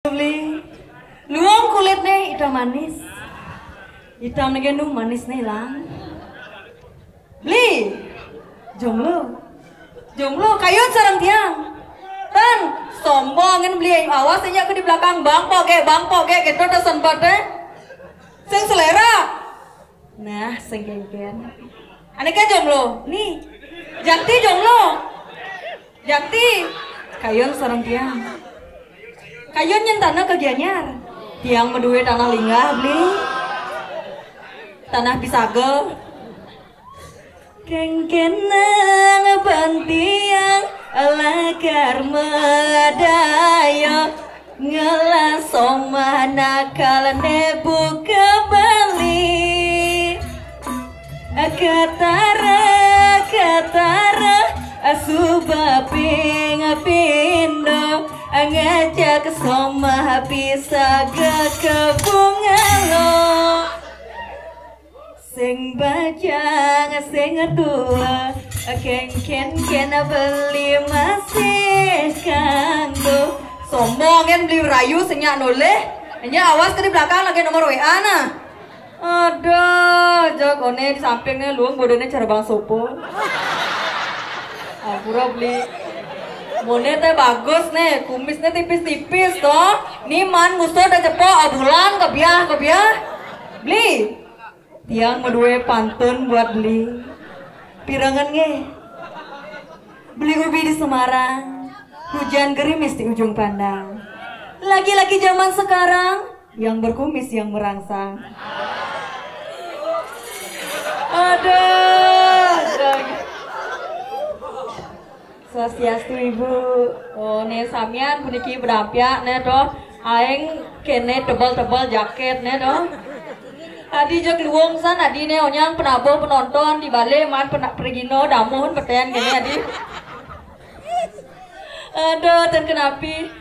beli luang kulit nih hitam manis hitam nih nu manis nih lang beli jomblo kayun sarang tiang tan sombongin beli awas aja ke di belakang bang poge gitu udah sempat deh sing selera nah sing genggen aneh kan jomblo nih jakti jomblo jakti kayun sarang tiang kayun nyentana ke Gianyar tiang meduwe tanah linggah beli tanah pisagel kengkenang bantiang lakar medaya ngelasong manakal nebu kembali katara asubaping pindo ngajak somah bisa kebungalo sing bajang sing tua ken beli masih kanggo sombongin beli rayu senyak noleh hanya awas ke di belakang lagi nomor WA nah aduh jok one di sampingnya luang bodohnya cerbang sopo pura beli mone teh bagus nih kumisnya tipis-tipis toh nih man musuh udah cepok abulan kebiah beli tiang medue pantun buat beli pirangan nge beli ubi di Semarang hujan gerimis di ujung pandang lagi-lagi zaman sekarang yang berkumis yang merangsang aduh Swastiastu ibu oh nih samian puniki berampia nih toh aing kene tebal jaket nih toh adi jok luwung san adi nih onyang penabuh penonton di bale man pergino damun peten gini adi aduh dan kenapi